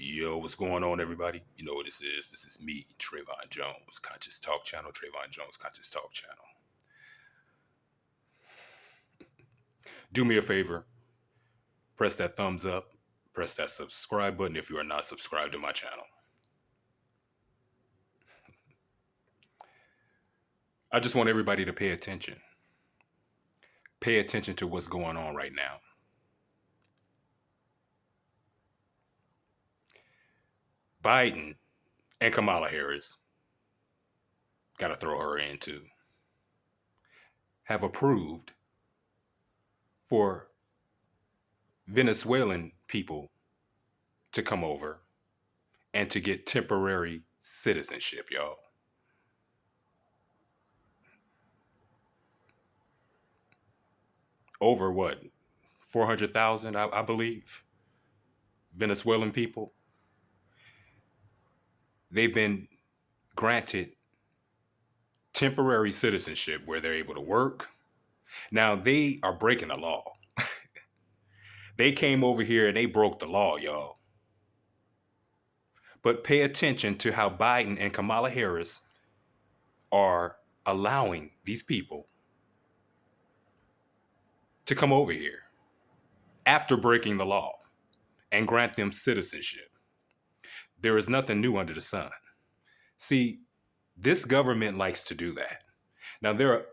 Yo, what's going on, everybody? You know what this is. This is me, Trayvon Jones, Conscious Talk Channel, Trayvon Jones, Conscious Talk Channel. Do me a favor, press that thumbs up, press that subscribe button if you are not subscribed to my channel. I just want everybody to pay attention. Pay attention to what's going on right now. Biden and Kamala Harris, got to throw her in too, have approved for Venezuelan people to come over and to get temporary citizenship, y'all. Over what? 400,000, I believe, Venezuelan people. They've been granted temporary citizenship where they're able to work. Now, they are breaking the law. They came over here and they broke the law, y'all. But pay attention to how Biden and Kamala Harris are allowing these people to come over here after breaking the law and grant them citizenship. There is nothing new under the sun. See, this government likes to do that. Now, there are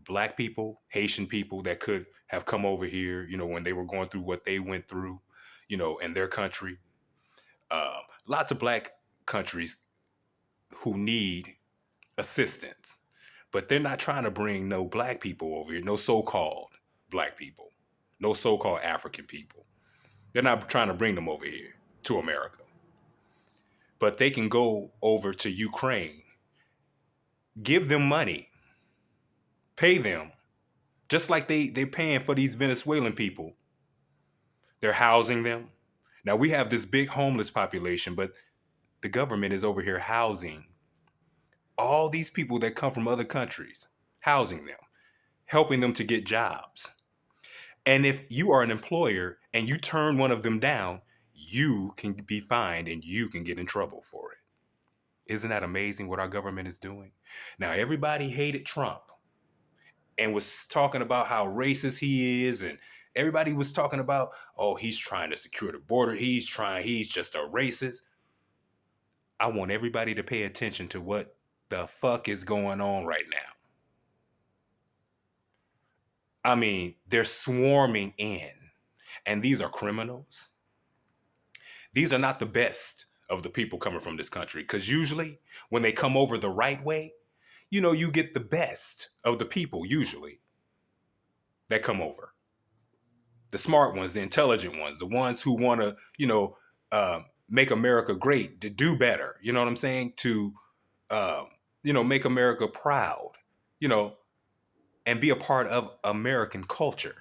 Black people, Haitian people that could have come over here, when they were going through what they went through, in their country. Lots of Black countries who need assistance, but they're not trying to bring no Black people over here, no so-called Black people, no so-called African people. They're not trying to bring them over here to America. But they can go over to Ukraine, give them money, pay them, just like they're paying for these Venezuelan people. They're housing them. Now, we have this big homeless population, but the government is over here housing all these people that come from other countries, housing them, helping them to get jobs. And if you are an employer and you turn one of them down, you can be fined and you can get in trouble for it. Isn't that amazing what our government is doing? Now, everybody hated Trump and was talking about how racist he is, and everybody was talking about, oh, he's trying to secure the border. He's just a racist. I want everybody to pay attention to what the fuck is going on right now. I mean, they're swarming in, and these are criminals. These are not the best of the people coming from this country, because usually when they come over the right way, you get the best of the people usually that come over. The smart ones, the intelligent ones, the ones who want to, make America great, to do better. You know what I'm saying? To, make America proud, and be a part of American culture.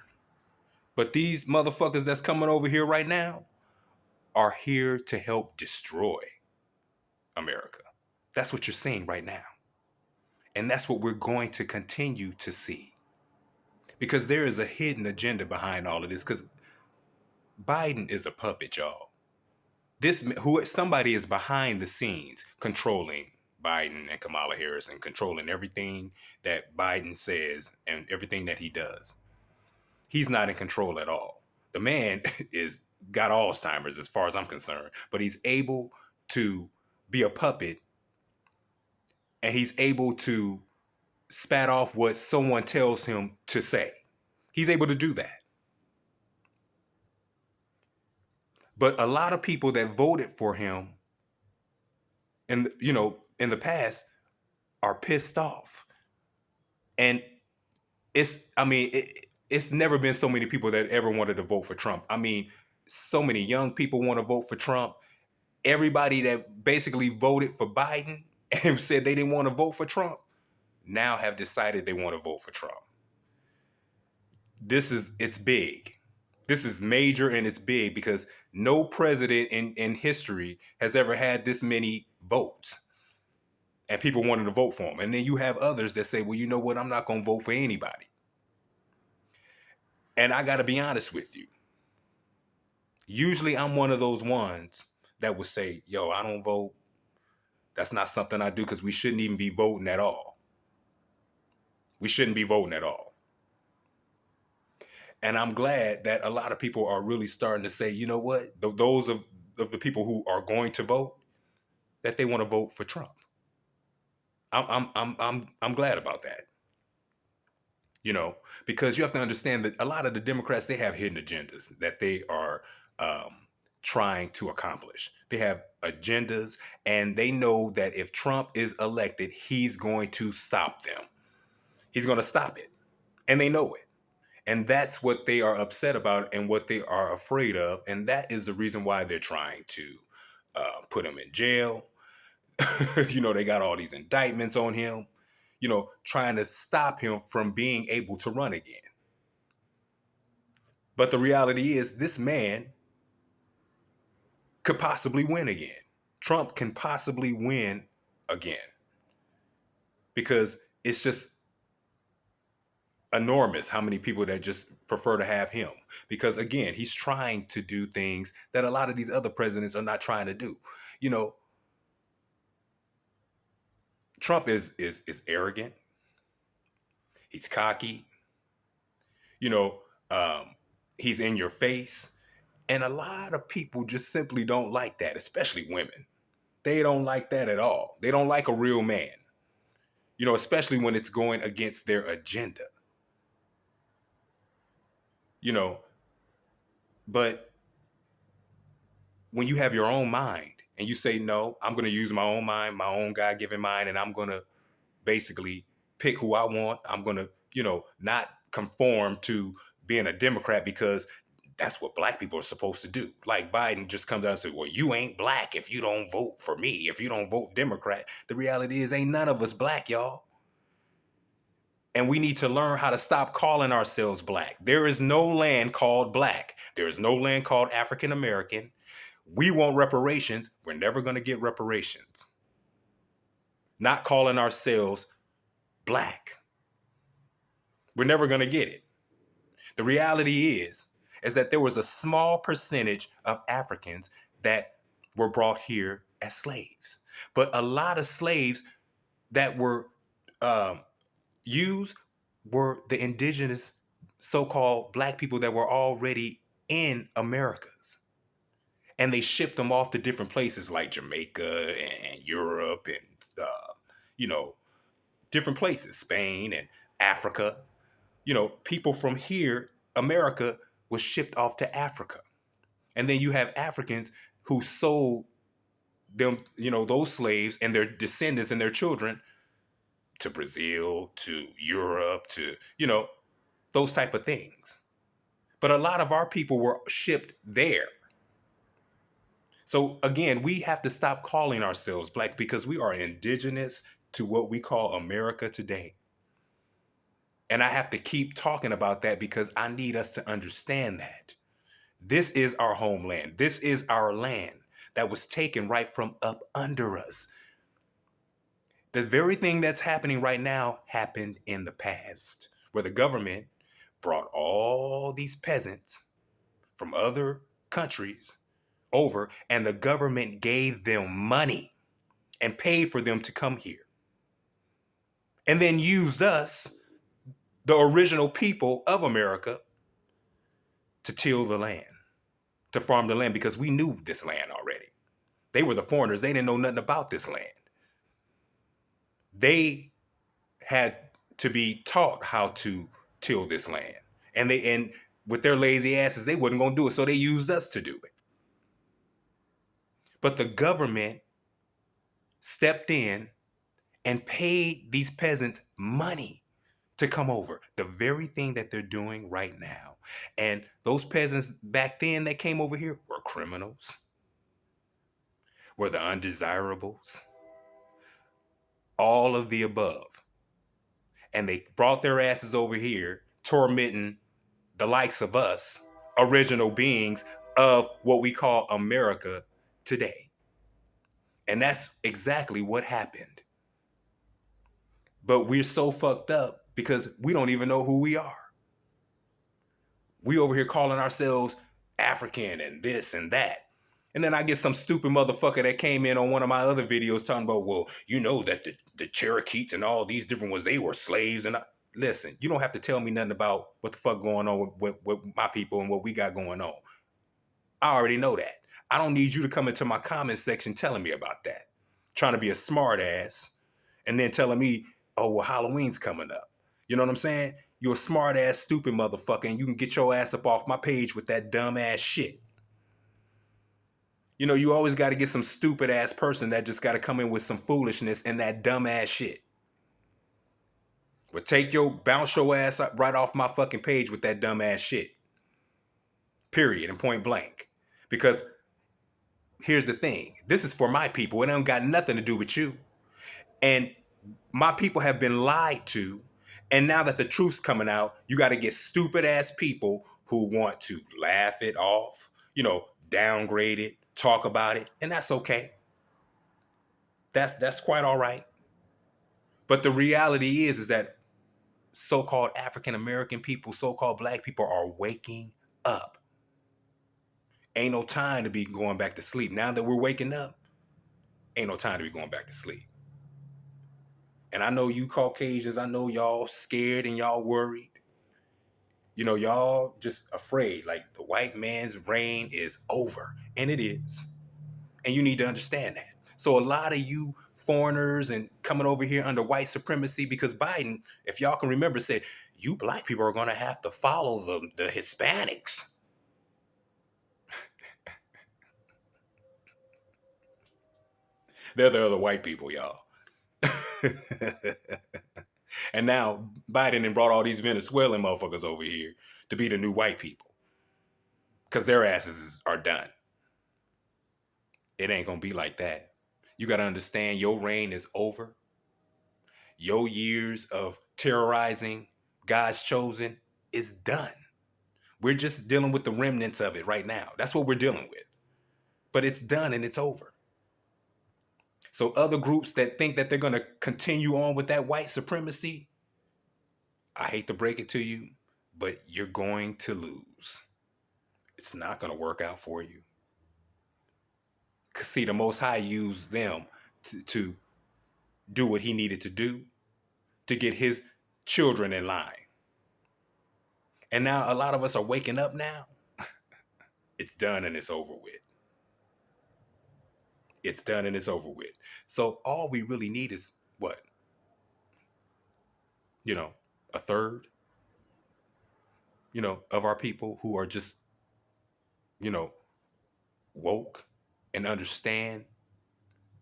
But these motherfuckers that's coming over here right now are here to help destroy America. That's what you're seeing right now. And that's what we're going to continue to see. Because there is a hidden agenda behind all of this. Because Biden is a puppet, y'all. Somebody is behind the scenes controlling Biden and Kamala Harris and controlling everything that Biden says and everything that he does. He's not in control at all. The man got Alzheimer's as far as I'm concerned, but he's able to be a puppet, and he's able to spat off what someone tells him to say. He's able to do that. But a lot of people that voted for him in the past are pissed off. And it's never been so many people that ever wanted to vote for Trump. I mean, so many young people want to vote for Trump. Everybody that basically voted for Biden and said they didn't want to vote for Trump now have decided they want to vote for Trump. It's big. This is major, and it's big because no president in history has ever had this many votes and people wanted to vote for him. And then you have others that say, well, you know what? I'm not going to vote for anybody. And I got to be honest with you. Usually I'm one of those ones that would say, yo, I don't vote. That's not something I do, because we shouldn't even be voting at all. We shouldn't be voting at all. And I'm glad that a lot of people are really starting to say, you know what, those of the people who are going to vote, that they want to vote for Trump. I'm glad about that. You know, because you have to understand that a lot of the Democrats, they have hidden agendas that they are trying to accomplish. They have agendas, and they know that if Trump is elected, he's going to stop them. He's going to stop it, and they know it. And that's what they are upset about and what they are afraid of. And that is the reason why they're trying to put him in jail. You know, they got all these indictments on him, you know, trying to stop him from being able to run again. But the reality is, this man could possibly win again. Trump can possibly win again, because it's just enormous how many people that just prefer to have him, because again, he's trying to do things that a lot of these other presidents are not trying to do. You know, Trump is arrogant, he's cocky, you know, he's in your face, and a lot of people just simply don't like that, especially women. They don't like that at all. They don't like a real man, you know, especially when it's going against their agenda, you know. But when you have your own mind and you say, no, I'm going to use my own mind, my own God-given mind, and I'm going to basically pick who I want. I'm going to, you know, not conform to being a Democrat because that's what black people are supposed to do. Like Biden just comes out and says, well, you ain't black if you don't vote for me, if you don't vote Democrat. The reality is, ain't none of us black, y'all. And we need to learn how to stop calling ourselves black. There is no land called black. There is no land called African American. We want reparations. We're never going to get reparations. Not calling ourselves black. We're never going to get it. The reality is that there was a small percentage of Africans that were brought here as slaves. But a lot of slaves that were used were the indigenous so-called black people that were already in Americas. And they shipped them off to different places like Jamaica and Europe and, you know, different places, Spain and Africa. You know, people from here, America, was shipped off to Africa. And then you have Africans who sold them, you know, those slaves and their descendants and their children to Brazil, to Europe, to, you know, those type of things. But a lot of our people were shipped there. So again, we have to stop calling ourselves black, because we are indigenous to what we call America today. And I have to keep talking about that because I need us to understand that. This is our homeland. This is our land that was taken right from up under us. The very thing that's happening right now happened in the past, where the government brought all these peasants from other countries over, and the government gave them money and paid for them to come here. And then used us, the original people of America, to till the land, to farm the land, because we knew this land already. They were the foreigners. They didn't know nothing about this land. They had to be taught how to till this land. And with their lazy asses, they wasn't going to do it. So they used us to do it. But the government stepped in and paid these peasants money to come over. The very thing that they're doing right now. And those peasants back then that came over here were criminals, were the undesirables, all of the above. And they brought their asses over here, tormenting the likes of us, original beings of what we call America today. And that's exactly what happened. But we're so fucked up because we don't even know who we are. We over here calling ourselves African and this and that. And then I get some stupid motherfucker that came in on one of my other videos talking about, well, you know that the Cherokees and all these different ones, they were slaves. And listen, you don't have to tell me nothing about what the fuck going on with my people and what we got going on. I already know that. I don't need you to come into my comment section telling me about that. Trying to be a smart ass and then telling me, oh, well, Halloween's coming up. You know what I'm saying? You're a smart ass, stupid motherfucker, and you can get your ass up off my page with that dumb ass shit. You know, you always got to get some stupid ass person that just got to come in with some foolishness and that dumb ass shit. But bounce your ass up right off my fucking page with that dumb ass shit. Period and point blank. Because here's the thing. This is for my people. It don't got nothing to do with you. And my people have been lied to. And now that the truth's coming out, you got to get stupid ass people who want to laugh it off, downgrade it, talk about it. And that's okay. That's quite all right. But the reality is that so-called African American people, so-called black people are waking up. Ain't no time to be going back to sleep. Now that we're waking up, ain't no time to be going back to sleep. And I know you Caucasians, I know y'all scared and y'all worried. Y'all just afraid. Like the white man's reign is over. And it is. And you need to understand that. So a lot of you foreigners and coming over here under white supremacy, because Biden, if y'all can remember, said, you black people are going to have to follow the Hispanics. They're the other white people, y'all. And now Biden and brought all these Venezuelan motherfuckers over here to be the new white people. Because their asses are done. It ain't going to be like that. You got to understand your reign is over. Your years of terrorizing God's chosen is done. We're just dealing with the remnants of it right now. That's what we're dealing with. But it's done and it's over. So other groups that think that they're going to continue on with that white supremacy, I hate to break it to you, but you're going to lose. It's not going to work out for you. Because see, the Most High used them to do what he needed to do to get his children in line. And now a lot of us are waking up now. It's done and it's over with. It's done and it's over with. So all we really need is what? A third, of our people who are just, woke and understand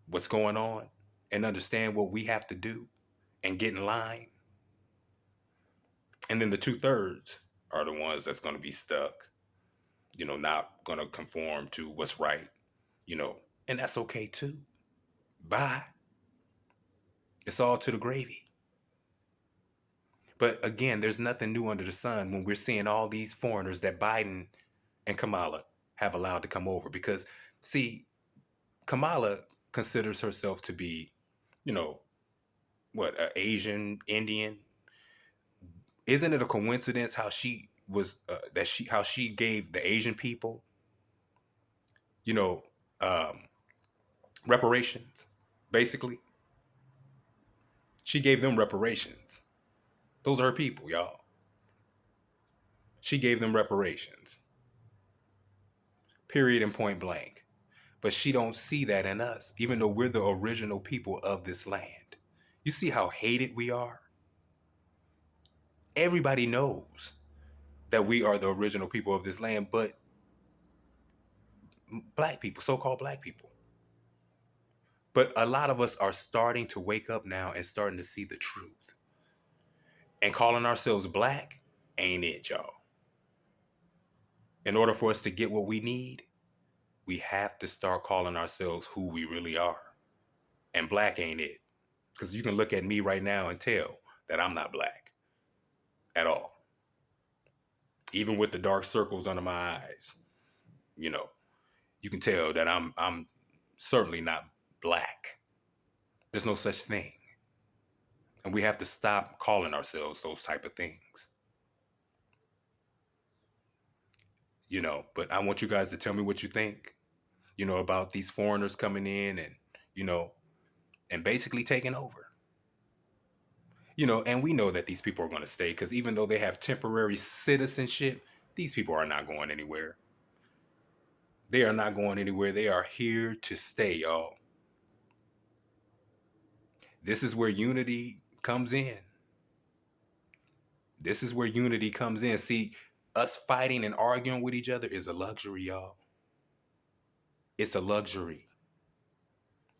what's going on and understand what we have to do and get in line. And then the 2/3 are the ones that's going to be stuck, not going to conform to what's right, and that's okay too. Bye. It's all to the gravy. But again, there's nothing new under the sun when we're seeing all these foreigners that Biden and Kamala have allowed to come over. Because, see, Kamala considers herself to be, an Asian, Indian. Isn't it a coincidence how she was, how she gave the Asian people, you know, um, reparations, basically? She gave them reparations. Those are her people, y'all. She gave them reparations. Period and point blank. But she don't see that in us, even though we're the original people of this land. You see how hated we are? Everybody knows that we are the original people of this land, but black people, so-called black people. But a lot of us are starting to wake up now and starting to see the truth. And calling ourselves black ain't it, y'all. In order for us to get what we need, we have to start calling ourselves who we really are. And black ain't it. Because you can look at me right now and tell that I'm not black at all. Even with the dark circles under my eyes, you can tell that I'm certainly not black. There's no such thing. And we have to stop calling ourselves those type of things. But I want you guys to tell me what you think. about these foreigners coming in and, you know, and basically taking over. And we know that these people are going to stay because even though they have temporary citizenship, these people are not going anywhere. They are not going anywhere. They are here to stay, y'all. This is where unity comes in. This is where unity comes in. See, us fighting and arguing with each other is a luxury, y'all. It's a luxury.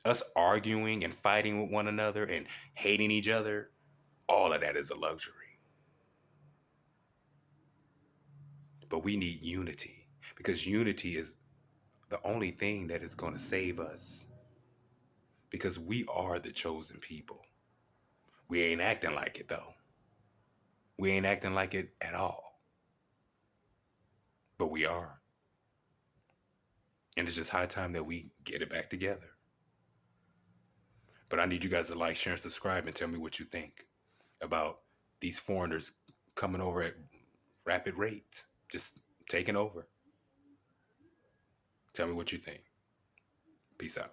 Us arguing and fighting with one another and hating each other, all of that is a luxury. But we need unity because unity is the only thing that is going to save us because we are the chosen people. We ain't acting like it though. We ain't acting like it at all. But we are. And it's just high time that we get it back together. But I need you guys to like, share, and subscribe and tell me what you think about these foreigners coming over at rapid rates, just taking over. Tell me what you think. Peace out.